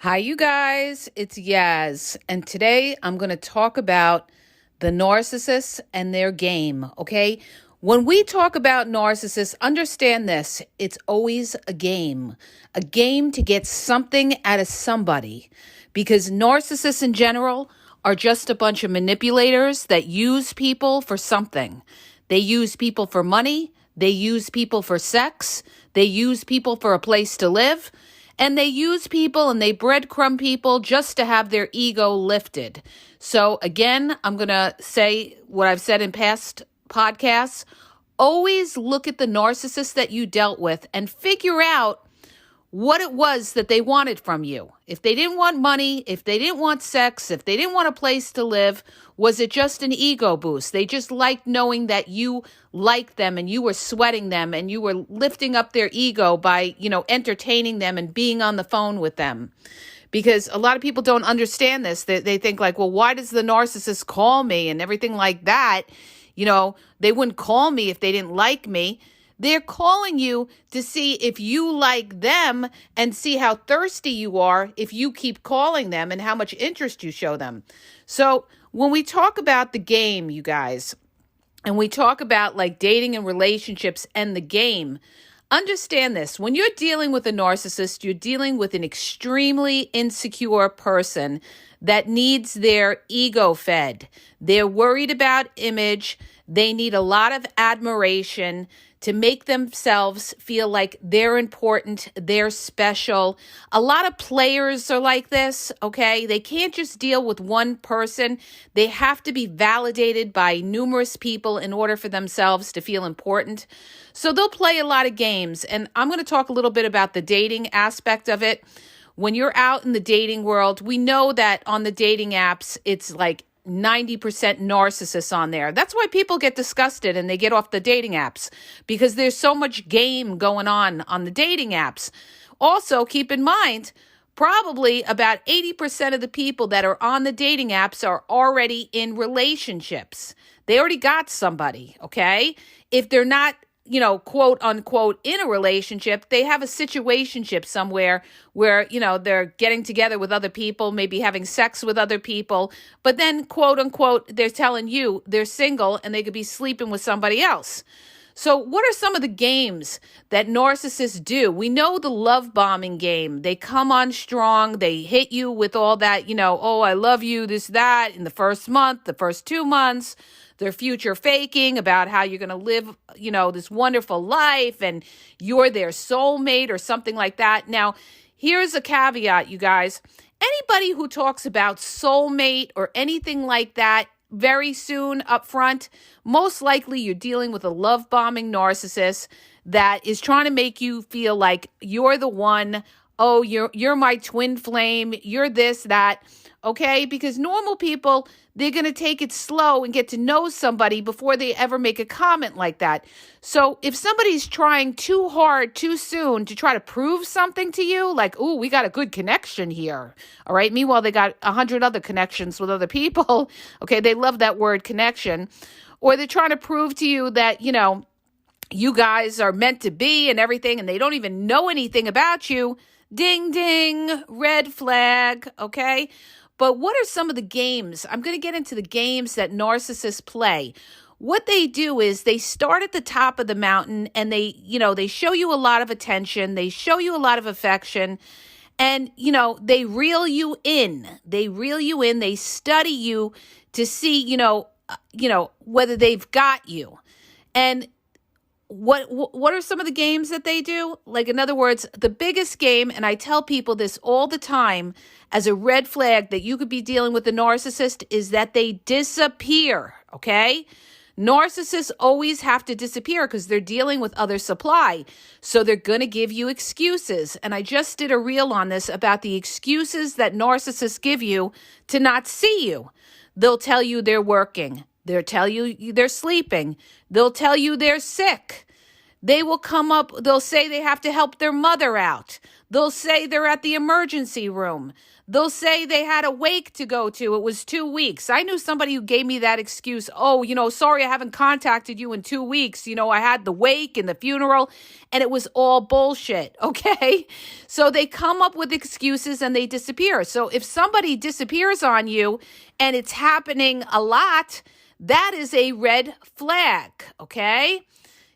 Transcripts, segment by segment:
Hi, you guys. It's Yaz. And today I'm going to talk about the narcissists and their game, okay? When we talk about narcissists, understand this. It's always a game to get something out of somebody. Because narcissists in general are just a bunch of manipulators that use people for something. They use people for money. They use people for sex. They use people for a place to live. And they use people and they breadcrumb people just to have their ego lifted. So again, I'm going to say what I've said in past podcasts. Always look at the narcissist that you dealt with and figure out what it was that they wanted from you. If they didn't want money, if they didn't want sex, if they didn't want a place to live, was it just an ego boost? They just liked knowing that you liked them and you were sweating them and you were lifting up their ego by, entertaining them and being on the phone with them. Because a lot of people don't understand this. They think like, well, why does the narcissist call me and everything like that? They wouldn't call me if they didn't like me. They're calling you to see if you like them and see how thirsty you are if you keep calling them and how much interest you show them. So when we talk about the game, you guys, and we talk about like dating and relationships and the game, understand this. When you're dealing with a narcissist, you're dealing with an extremely insecure person that needs their ego fed. They're worried about image. They need a lot of admiration to make themselves feel like they're important, they're special. A lot of players are like this, okay? They can't just deal with one person. They have to be validated by numerous people in order for themselves to feel important. So they'll play a lot of games. And I'm going to talk a little bit about the dating aspect of it. When you're out in the dating world, we know that on the dating apps, it's like 90% narcissists on there. That's why people get disgusted and they get off the dating apps because there's so much game going on the dating apps. Also, keep in mind, probably about 80% of the people that are on the dating apps are already in relationships. They already got somebody, okay? If they're not quote unquote, in a relationship, they have a situationship somewhere where, they're getting together with other people, maybe having sex with other people. But then, quote unquote, they're telling you they're single and they could be sleeping with somebody else. So what are some of the games that narcissists do? We know the love bombing game. They come on strong. They hit you with all that, oh, I love you, this, that, in the first month, the first 2 months. Their future faking about how you're going to live, this wonderful life and you're their soulmate or something like that. Now, here's a caveat, you guys. Anybody who talks about soulmate or anything like that very soon up front, most likely you're dealing with a love bombing narcissist that is trying to make you feel like you're the one. Oh, you're my twin flame. You're this, that. Okay, because normal people, they're going to take it slow and get to know somebody before they ever make a comment like that. So if somebody's trying too hard, too soon to try to prove something to you, like, ooh, we got a good connection here. All right. Meanwhile, they got 100 other connections with other people. Okay. They love that word connection. Or they're trying to prove to you that, you guys are meant to be and everything, and they don't even know anything about you. Ding, ding, red flag. Okay. But what are some of the games? I'm going to get into the games that narcissists play. What they do is they start at the top of the mountain and they show you a lot of attention. They show you a lot of affection and, they reel you in. They study you to see, whether they've got you. And what are some of the games that they do? Like, in other words, the biggest game, and I tell people this all the time as a red flag that you could be dealing with a narcissist, is that they disappear, okay? Narcissists always have to disappear because they're dealing with other supply. So they're going to give you excuses. And I just did a reel on this about the excuses that narcissists give you to not see you. They'll tell you they're working. They'll tell you they're sleeping. They'll tell you they're sick. They will come up, they'll say they have to help their mother out. They'll say they're at the emergency room. They'll say they had a wake to go to. It was 2 weeks. I knew somebody who gave me that excuse. Oh, sorry, I haven't contacted you in 2 weeks. I had the wake and the funeral, and it was all bullshit. Okay. So they come up with excuses and they disappear. So if somebody disappears on you and it's happening a lot, that is a red flag. Okay.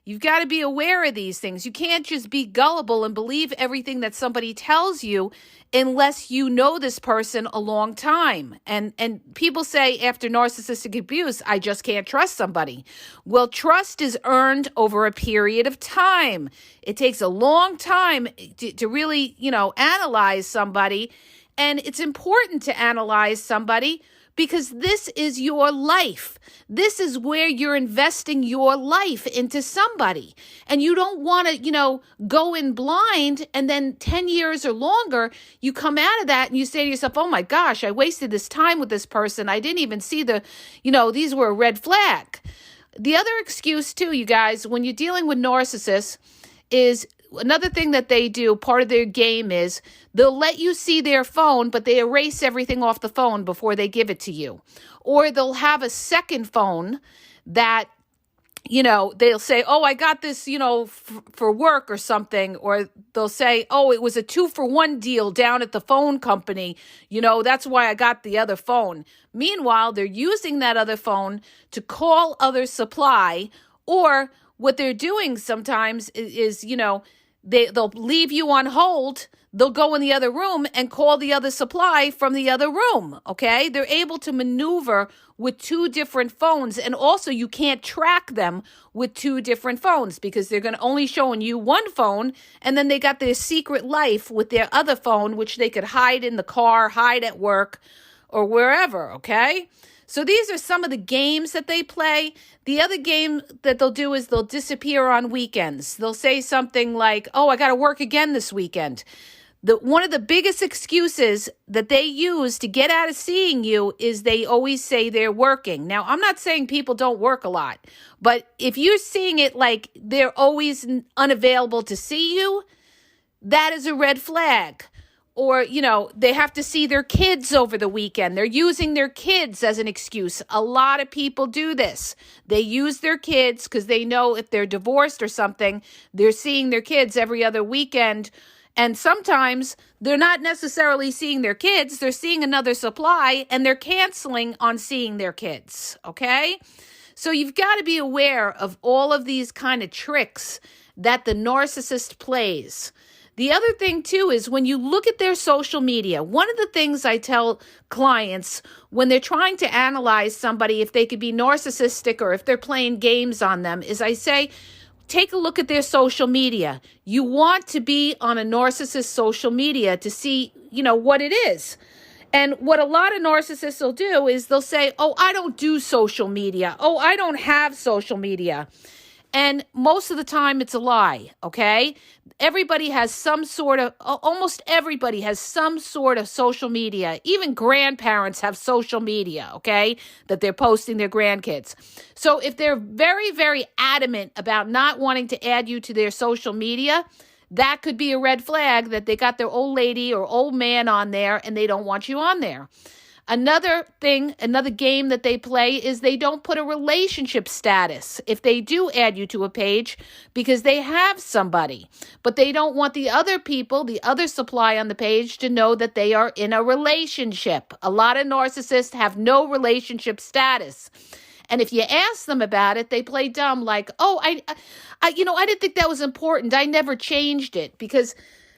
You've got to be aware of these things. You can't just be gullible and believe everything that somebody tells you unless you know this person a long time. And people say after narcissistic abuse, I just can't trust somebody. Well, trust is earned over a period of time. It takes a long time to really, analyze somebody. And it's important to analyze somebody because this is your life. This is where you're investing your life into somebody. And you don't want to, go in blind and then 10 years or longer, you come out of that and you say to yourself, oh my gosh, I wasted this time with this person. I didn't even see these were a red flag. The other excuse too, you guys, when you're dealing with narcissists is another thing that they do, part of their game is they'll let you see their phone, but they erase everything off the phone before they give it to you. Or they'll have a second phone that, they'll say, oh, I got this, for work or something. Or they'll say, oh, it was a 2-for-1 deal down at the phone company. That's why I got the other phone. Meanwhile, they're using that other phone to call other supply, or what they're doing sometimes is they'll leave you on hold. They'll go in the other room and call the other supply from the other room, okay? They're able to maneuver with 2 different phones, and also you can't track them with 2 different phones because they're going to only showing you one phone, and then they got their secret life with their other phone, which they could hide in the car, hide at work, or wherever, okay? So these are some of the games that they play. The other game that they'll do is they'll disappear on weekends. They'll say something like, oh, I got to work again this weekend. One of the biggest excuses that they use to get out of seeing you is they always say they're working. Now, I'm not saying people don't work a lot, but if you're seeing it like they're always unavailable to see you, that is a red flag. Or, they have to see their kids over the weekend. They're using their kids as an excuse. A lot of people do this. They use their kids because they know if they're divorced or something, they're seeing their kids every other weekend. And sometimes they're not necessarily seeing their kids. They're seeing another supply and they're canceling on seeing their kids. Okay? So you've got to be aware of all of these kind of tricks that the narcissist plays. The other thing, too, is when you look at their social media, one of the things I tell clients when they're trying to analyze somebody, if they could be narcissistic or if they're playing games on them, is I say, take a look at their social media. You want to be on a narcissist social media to see, what it is. And what a lot of narcissists will do is they'll say, oh, I don't do social media. Oh, I don't have social media. And most of the time it's a lie, okay? Everybody has almost everybody has some sort of social media. Even grandparents have social media, okay, that they're posting their grandkids. So if they're very, very adamant about not wanting to add you to their social media, that could be a red flag that they got their old lady or old man on there and they don't want you on there. Another game that they play is they don't put a relationship status if they do add you to a page because they have somebody, but they don't want the other people, the other supply on the page to know that they are in a relationship. A lot of narcissists have no relationship status. And if you ask them about it, they play dumb like, oh, I didn't think that was important. I never changed it because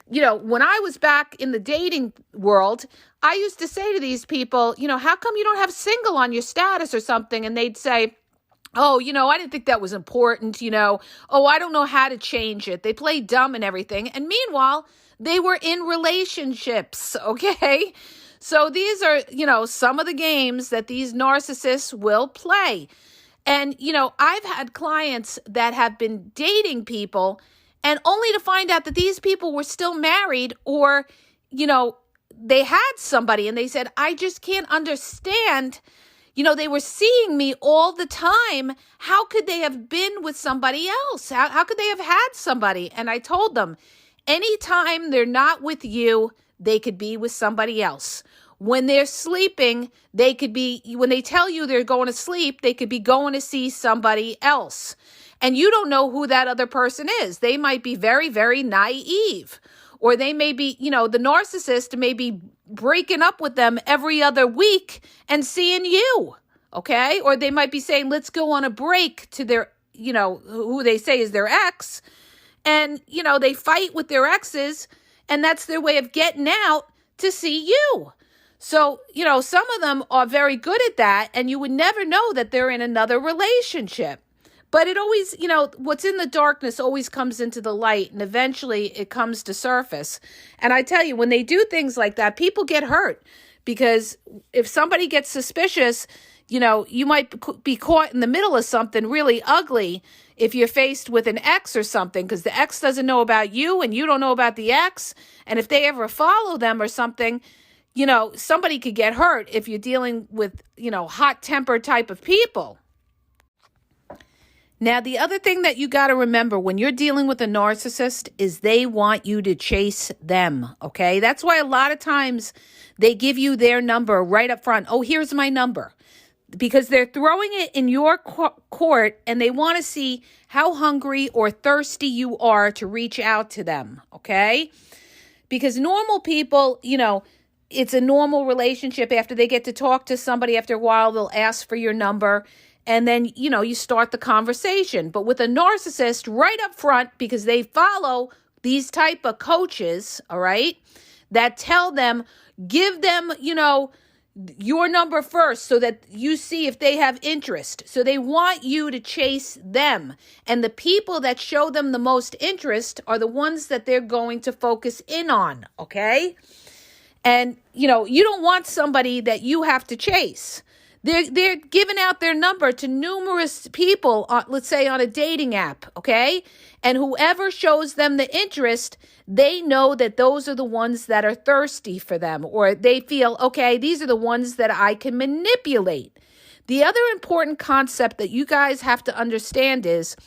when I was back in the dating world, I used to say to these people, how come you don't have single on your status or something? And they'd say, oh, I didn't think that was important, oh, I don't know how to change it. They play dumb and everything. And meanwhile, they were in relationships, okay? So these are, some of the games that these narcissists will play. And, I've had clients that have been dating people and only to find out that these people were still married or, they had somebody and they said, I just can't understand, they were seeing me all the time. How could they have been with somebody else? How could they have had somebody? And I told them, anytime they're not with you, they could be with somebody else. When they're sleeping, when they tell you they're going to sleep, they could be going to see somebody else. And you don't know who that other person is. They might be very, very naive. Or they may be, the narcissist may be breaking up with them every other week and seeing you, okay? Or they might be saying, let's go on a break to their, who they say is their ex. And, they fight with their exes, and that's their way of getting out to see you. So, some of them are very good at that, and you would never know that they're in another relationship. But it always, what's in the darkness always comes into the light, and eventually it comes to surface. And I tell you, when they do things like that, people get hurt, because if somebody gets suspicious, you might be caught in the middle of something really ugly if you're faced with an ex or something, because the ex doesn't know about you and you don't know about the ex. And if they ever follow them or something, somebody could get hurt if you're dealing with, hot-tempered type of people. Now, the other thing that you got to remember when you're dealing with a narcissist is they want you to chase them, okay? That's why a lot of times they give you their number right up front. Oh, here's my number. Because they're throwing it in your court, and they want to see how hungry or thirsty you are to reach out to them, okay? Because normal people, it's a normal relationship. After they get to talk to somebody, after a while, they'll ask for your number. And then, you start the conversation. But with a narcissist, right up front, because they follow these type of coaches, all right, that tell them, give them, your number first so that you see if they have interest. So they want you to chase them. And the people that show them the most interest are the ones that they're going to focus in on, okay? And, you don't want somebody that you have to chase. They're giving out their number to numerous people, let's say on a dating app, okay? And whoever shows them the interest, they know that those are the ones that are thirsty for them, or they feel, okay, these are the ones that I can manipulate. The other important concept that you guys have to understand is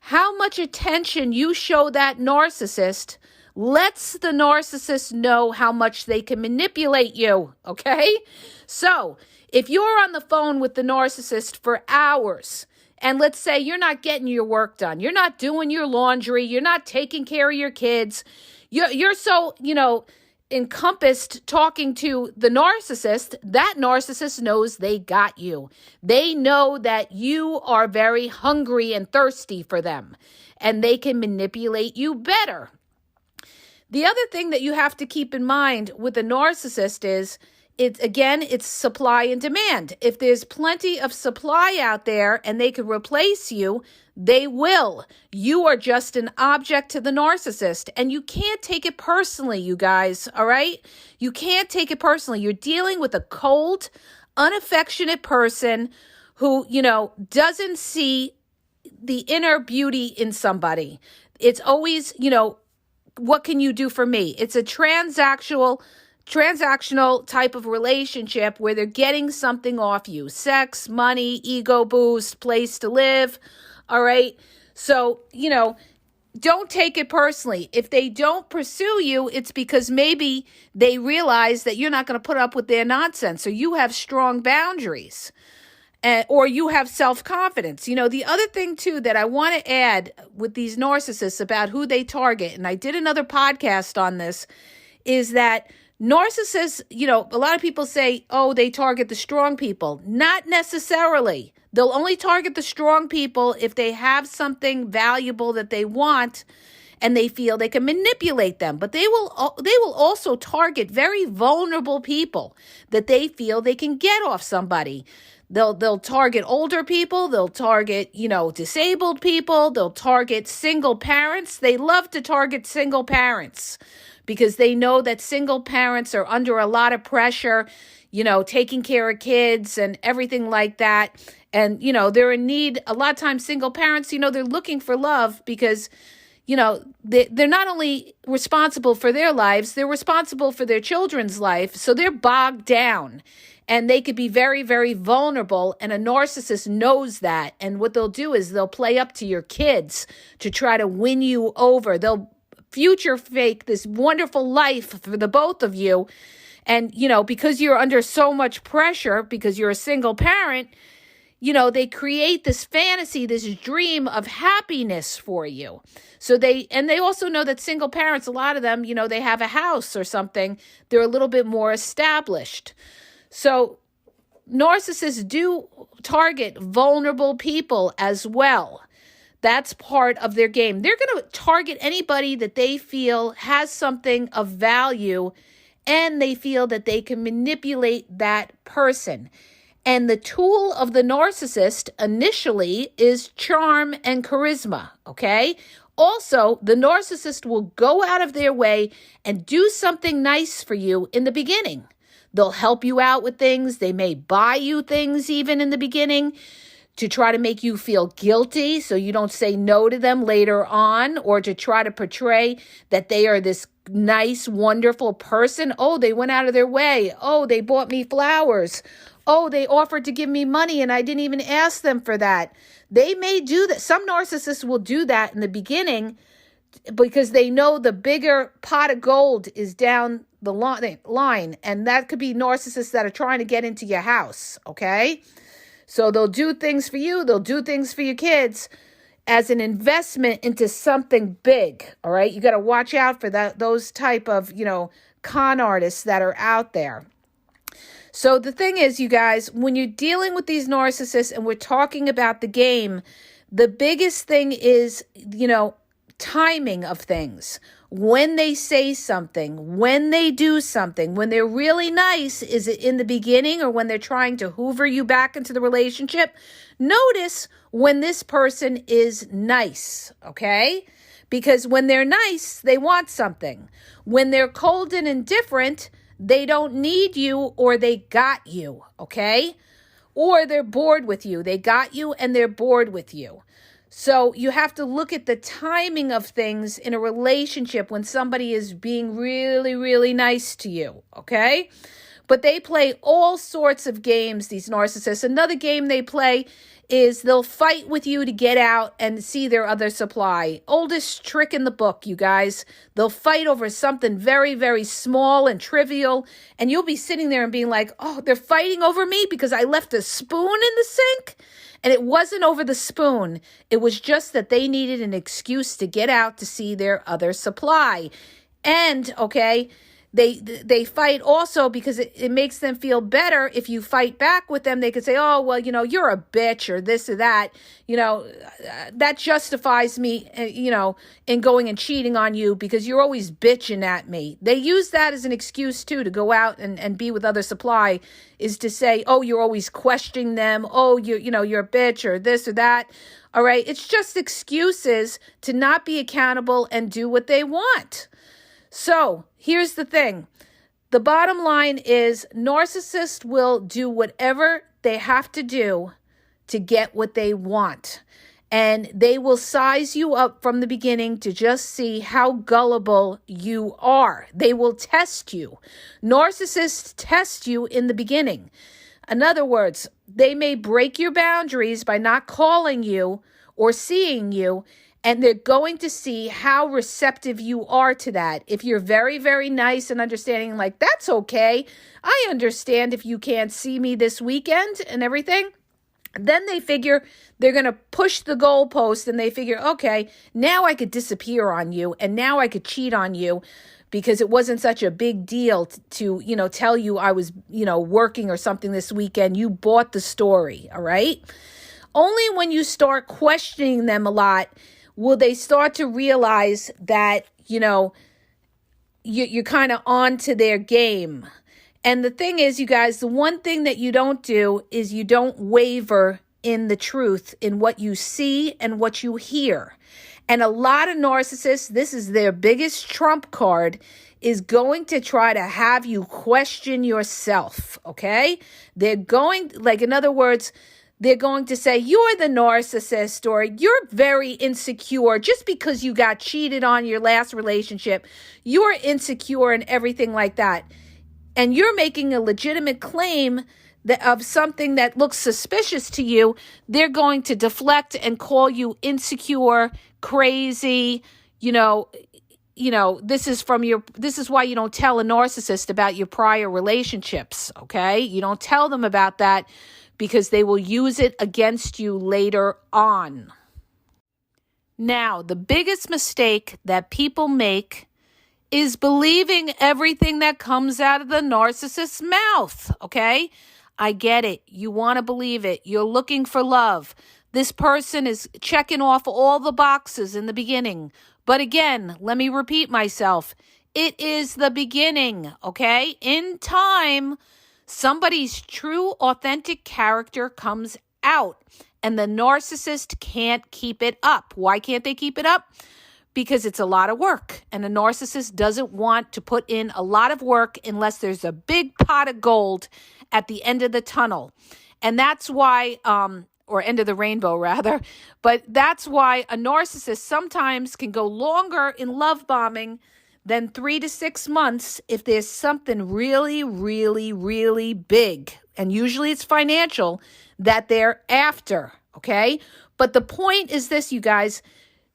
how much attention you show that narcissist lets the narcissist know how much they can manipulate you, okay? So if you're on the phone with the narcissist for hours, and let's say you're not getting your work done, you're not doing your laundry, you're not taking care of your kids, you're so, encompassed talking to the narcissist, that narcissist knows they got you. They know that you are very hungry and thirsty for them, and they can manipulate you better. The other thing that you have to keep in mind with a narcissist is, it's supply and demand. If there's plenty of supply out there and they can replace you, they will. You are just an object to the narcissist, and you can't take it personally, you guys, all right? You can't take it personally. You're dealing with a cold, unaffectionate person who, doesn't see the inner beauty in somebody. It's always, what can you do for me? It's a transactional type of relationship where they're getting something off you. Sex, money, ego boost, place to live. All right. So, don't take it personally. If they don't pursue you, it's because maybe they realize that you're not going to put up with their nonsense, or you have strong boundaries, or you have self-confidence. The other thing too that I want to add with these narcissists about who they target, and I did another podcast on this, is that narcissists, a lot of people say, oh, they target the strong people. Not necessarily. They'll only target the strong people if they have something valuable that they want and they feel they can manipulate them. But they will also target very vulnerable people that they feel they can get off somebody. They'll target older people. They'll target, disabled people. They'll target single parents. They love to target single parents, because they know that single parents are under a lot of pressure, taking care of kids and everything like that. And, they're in need. A lot of times single parents, they're looking for love because, they're not only responsible for their lives, they're responsible for their children's life. So they're bogged down. And they could be very, very vulnerable. And a narcissist knows that. And what they'll do is they'll play up to your kids to try to win you over. They'll future fake this wonderful life for the both of you. And, because you're under so much pressure, because you're a single parent, they create this fantasy, this dream of happiness for you. So they also know that single parents, a lot of them, they have a house or something. They're a little bit more established. So narcissists do target vulnerable people as well. That's part of their game. They're going to target anybody that they feel has something of value and they feel that they can manipulate that person. And the tool of the narcissist initially is charm and charisma, okay? Also, the narcissist will go out of their way and do something nice for you in the beginning. They'll help you out with things. They may buy you things even in the beginning to try to make you feel guilty so you don't say no to them later on, or to try to portray that they are this nice, wonderful person. Oh, they went out of their way. Oh, they bought me flowers. Oh, they offered to give me money and I didn't even ask them for that. They may do that. Some narcissists will do that in the beginning because they know the bigger pot of gold is down the line. And that could be narcissists that are trying to get into your house, okay? So they'll do things for you. They'll do things for your kids as an investment into something big, all right? You got to watch out for those type of, con artists that are out there. So the thing is, you guys, when you're dealing with these narcissists and we're talking about the game, the biggest thing is, timing of things. When they say something, when they do something, when they're really nice, is it in the beginning or when they're trying to hoover you back into the relationship? Notice when this person is nice, okay? Because when they're nice, they want something. When they're cold and indifferent, they don't need you or they got you, okay? Or they're bored with you. They got you and they're bored with you. So you have to look at the timing of things in a relationship when somebody is being really, really nice to you, okay? But they play all sorts of games, these narcissists. Another game they play is they'll fight with you to get out and see their other supply. Oldest trick in the book, you guys. They'll fight over something very, very small and trivial, and you'll be sitting there and being like, oh, they're fighting over me because I left a spoon in the sink? And it wasn't over the spoon. It was just that they needed an excuse to get out to see their other supply. And, okay, they fight also because it makes them feel better. If you fight back with them, they could say, oh, well, you're a bitch or this or that. That justifies me, in going and cheating on you because you're always bitching at me. They use that as an excuse, too, to go out and be with other supply, is to say, oh, you're always questioning them. Oh, you're a bitch or this or that. All right. It's just excuses to not be accountable and do what they want. So here's the thing. The bottom line is narcissists will do whatever they have to do to get what they want. And they will size you up from the beginning to just see how gullible you are. They will test you. Narcissists test you in the beginning. In other words, they may break your boundaries by not calling you or seeing you, and they're going to see how receptive you are to that. If you're very, very nice and understanding, like, that's okay. I understand if you can't see me this weekend and everything. Then they figure they're going to push the goalpost and they figure, okay, now I could disappear on you and now I could cheat on you because it wasn't such a big deal to tell you I was, working or something this weekend. You bought the story, all right? Only when you start questioning them a lot will they start to realize that, you're kind of on to their game. And the thing is, you guys, the one thing that you don't do is you don't waver in the truth, in what you see and what you hear. And a lot of narcissists, this is their biggest trump card, is going to try to have you question yourself, okay? They're going, in other words, they're going to say, you're the narcissist, or you're very insecure just because you got cheated on your last relationship. You're insecure and everything like that. and you're making a legitimate claim of something that looks suspicious to you, they're going to deflect and call you insecure, crazy, this is why you don't tell a narcissist about your prior relationships, okay? You don't tell them about that because they will use it against you later on. Now, the biggest mistake that people make is believing everything that comes out of the narcissist's mouth, okay? I get it. You want to believe it. You're looking for love. This person is checking off all the boxes in the beginning. But again, let me repeat myself. It is the beginning, okay? In time, somebody's true, authentic character comes out, and the narcissist can't keep it up. Why can't they keep it up? Because it's a lot of work, and a narcissist doesn't want to put in a lot of work unless there's a big pot of gold at the end of the tunnel. And that's why, or end of the rainbow rather, but that's why a narcissist sometimes can go longer in love bombing than 3 to 6 months if there's something really, really, really big. And usually it's financial that they're after, okay? But the point is this, you guys,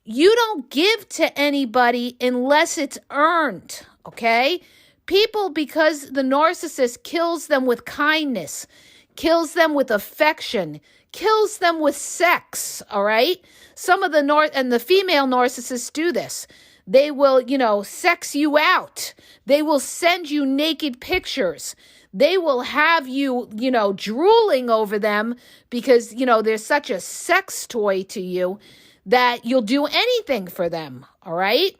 you don't give to anybody unless it's earned, okay? People, because the narcissist kills them with kindness, kills them with affection, kills them with sex, all right? Some of the female narcissists do this. They will, sex you out. They will send you naked pictures. They will have you, drooling over them because, they're such a sex toy to you that you'll do anything for them, all right?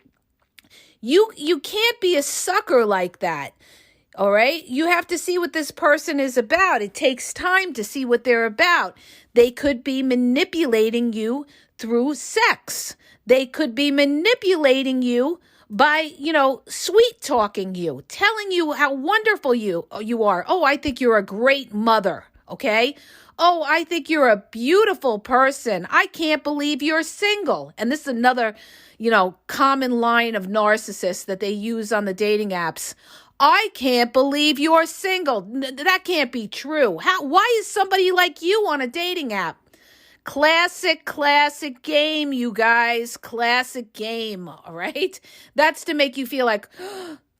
You can't be a sucker like that. All right. You have to see what this person is about. It takes time to see what they're about. They could be manipulating you through sex. They could be manipulating you by, sweet talking you, telling you how wonderful you are. Oh, I think you're a great mother. Okay. Oh, I think you're a beautiful person. I can't believe you're single. And this is another, common line of narcissists that they use on the dating apps. I can't believe you're single. That can't be true. Why is somebody like you on a dating app? Classic game, you guys. Classic game, all right? That's to make you feel like,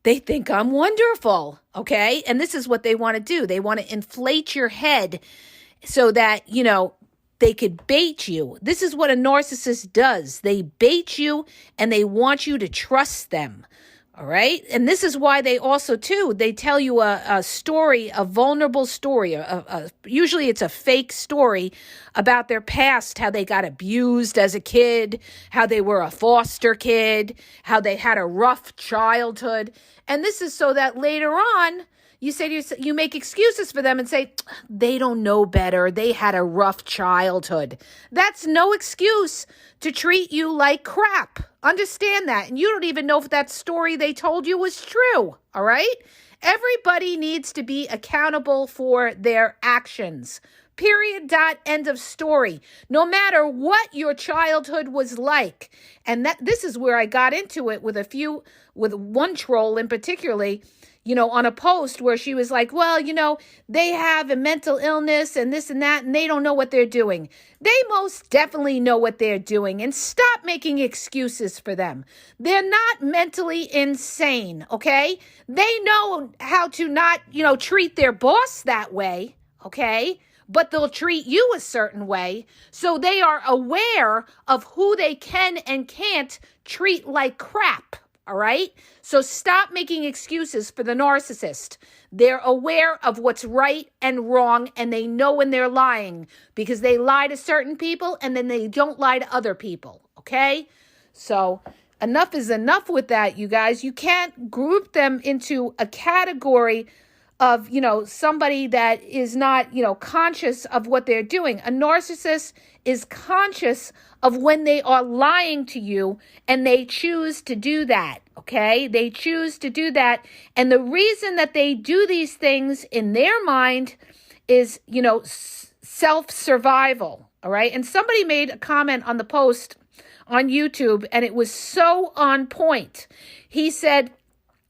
they think I'm wonderful, okay? And this is what they want to do. They want to inflate your head so that, they could bait you. This is what a narcissist does. They bait you and they want you to trust them. All right. And this is why they also, too, they tell you a story, a vulnerable story. Usually it's a fake story about their past, how they got abused as a kid, how they were a foster kid, how they had a rough childhood. And this is so that later on, you make excuses for them and say, they don't know better. They had a rough childhood. That's no excuse to treat you like crap. Understand that. And you don't even know if that story they told you was true. All right? Everybody needs to be accountable for their actions. Period. Dot. End of story. No matter what your childhood was like. And this is where I got into it with one troll in particularly, on a post where she was like, well, they have a mental illness and this and that, and they don't know what they're doing. They most definitely know what they're doing, and stop making excuses for them. They're not mentally insane, okay? They know how to not, treat their boss that way, okay? But they'll treat you a certain way. So they are aware of who they can and can't treat like crap. All right? So stop making excuses for the narcissist. They're aware of what's right and wrong, and they know when they're lying because they lie to certain people and then they don't lie to other people. Okay? So enough is enough with that, you guys. You can't group them into a category of, somebody that is not, conscious of what they're doing. A narcissist is conscious of when they are lying to you, and they choose to do that, okay? They choose to do that. And the reason that they do these things in their mind is, self-survival, all right? And somebody made a comment on the post on YouTube, and it was so on point. He said,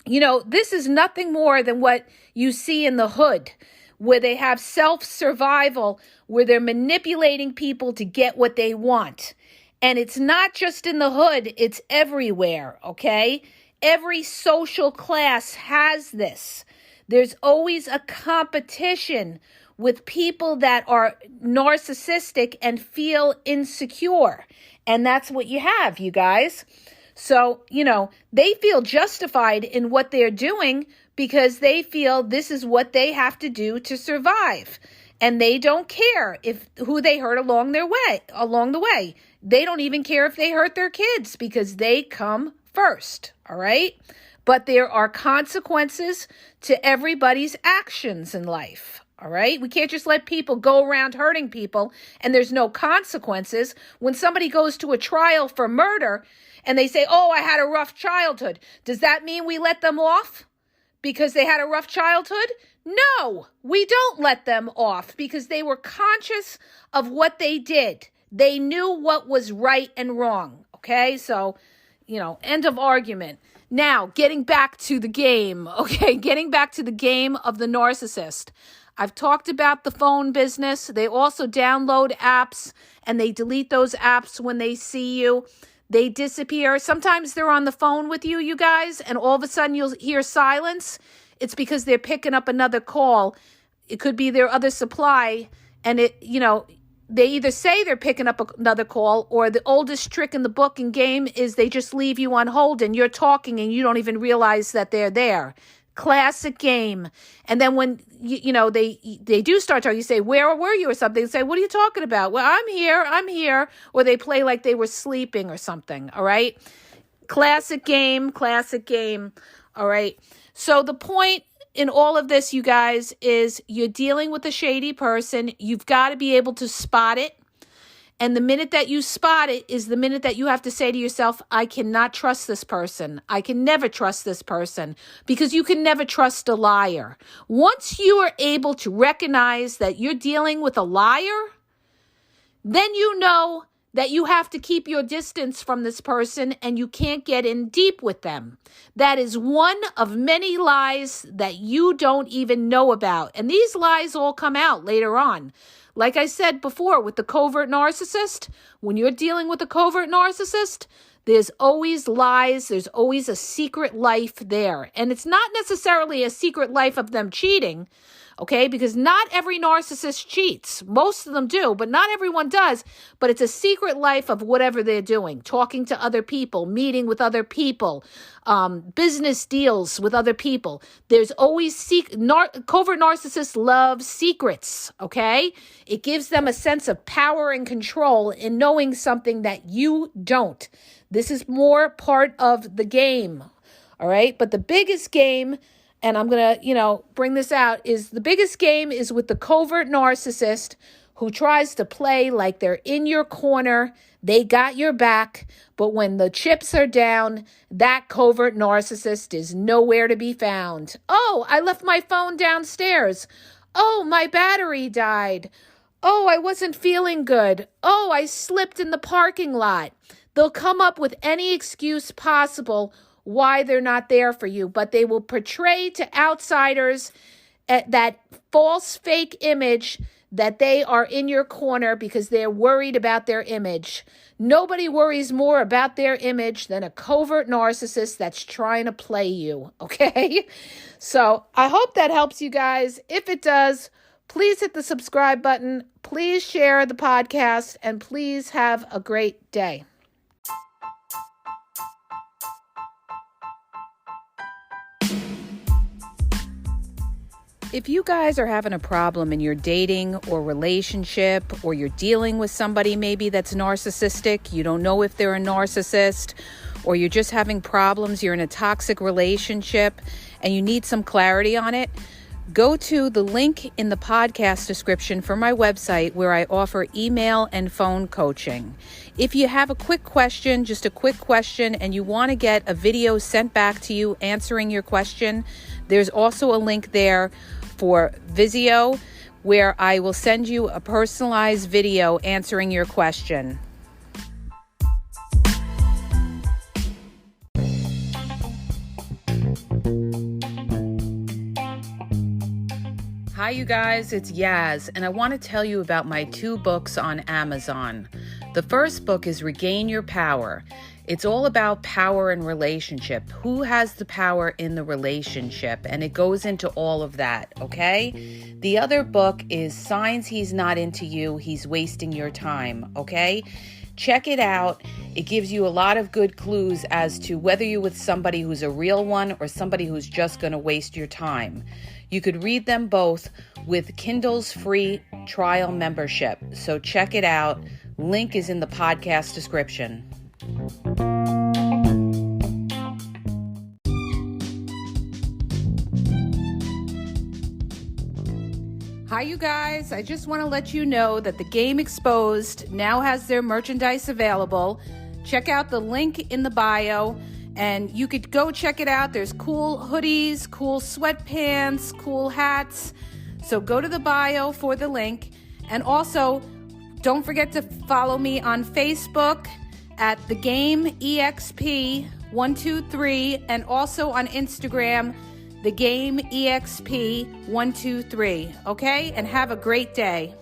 This is nothing more than what you see in the hood, where they have self-survival, where they're manipulating people to get what they want. And it's not just in the hood, it's everywhere, okay? Every social class has this. There's always a competition with people that are narcissistic and feel insecure. And that's what you have, you guys. So, they feel justified in what they're doing because they feel this is what they have to do to survive. And they don't care who they hurt along the way. They don't even care if they hurt their kids because they come first, all right? But there are consequences to everybody's actions in life, all right? We can't just let people go around hurting people and there's no consequences. When somebody goes to a trial for murder and they say, oh, I had a rough childhood, does that mean we let them off because they had a rough childhood? No, we don't let them off because they were conscious of what they did. They knew what was right and wrong, okay? So, end of argument. Now, getting back to the game, okay? Getting back to the game of the narcissist. I've talked about the phone business. They also download apps and they delete those apps when they see you. They disappear. Sometimes they're on the phone with you, you guys, and all of a sudden you'll hear silence. It's because they're picking up another call. It could be their other supply, and they either say they're picking up another call, or the oldest trick in the book and game is they just leave you on hold and you're talking and you don't even realize that they're there. Classic game. And then when they do start talking, you say, where were you or something? They say, what are you talking about? Well, I'm here. Or they play like they were sleeping or something. All right. Classic game. All right. So the point in all of this, you guys, is you're dealing with a shady person. You've got to be able to spot it. And the minute that you spot it is the minute that you have to say to yourself, I cannot trust this person. I can never trust this person, because you can never trust a liar. Once you are able to recognize that you're dealing with a liar, then you know that you have to keep your distance from this person and you can't get in deep with them. That is one of many lies that you don't even know about. And these lies all come out later on. Like I said before with the covert narcissist, when you're dealing with a covert narcissist, there's always lies. There's always a secret life there. And it's not necessarily a secret life of them cheating, okay? Because not every narcissist cheats. Most of them do, but not everyone does. But it's a secret life of whatever they're doing, talking to other people, meeting with other people, business deals with other people. There's always covert narcissists love secrets, okay? It gives them a sense of power and control in knowing something that you don't. This is more part of the game, all right? But the biggest game, and I'm going to, bring this out, is the biggest game is with the covert narcissist who tries to play like they're in your corner. They got your back, but when the chips are down, that covert narcissist is nowhere to be found. Oh, I left my phone downstairs. Oh, my battery died. Oh, I wasn't feeling good. Oh, I slipped in the parking lot. They'll come up with any excuse possible why they're not there for you, but they will portray to outsiders that false fake image that they are in your corner because they're worried about their image. Nobody worries more about their image than a covert narcissist that's trying to play you, okay? So I hope that helps you guys. If it does, please hit the subscribe button. Please share the podcast, and please have a great day. If you guys are having a problem in your dating or relationship, or you're dealing with somebody maybe that's narcissistic, you don't know if they're a narcissist, or you're just having problems, you're in a toxic relationship and you need some clarity on it, go to the link in the podcast description for my website where I offer email and phone coaching. If you have a quick question, just a quick question, and you want to get a video sent back to you answering your question, there's also a link there for Vizio where I will send you a personalized video answering your question. Hi, you guys, it's Yaz, and I want to tell you about my 2 books on Amazon. The first book is Regain Your Power. It's all about power and relationship. Who has the power in the relationship? And it goes into all of that, okay? The other book is Signs He's Not Into You, He's Wasting Your Time, okay? Check it out. It gives you a lot of good clues as to whether you're with somebody who's a real one or somebody who's just going to waste your time. You could read them both with Kindle's free trial membership. So check it out. Link is in the podcast description. Hi, you guys. I just want to let you know that the Game Exposed now has their merchandise available. Check out the link in the bio, and you could go check it out. There's cool hoodies, cool sweatpants, cool hats. So go to the bio for the link. And also, don't forget to follow me on Facebook at The Game EXP 123, and also on Instagram, The Game EXP 123. Okay? And have a great day.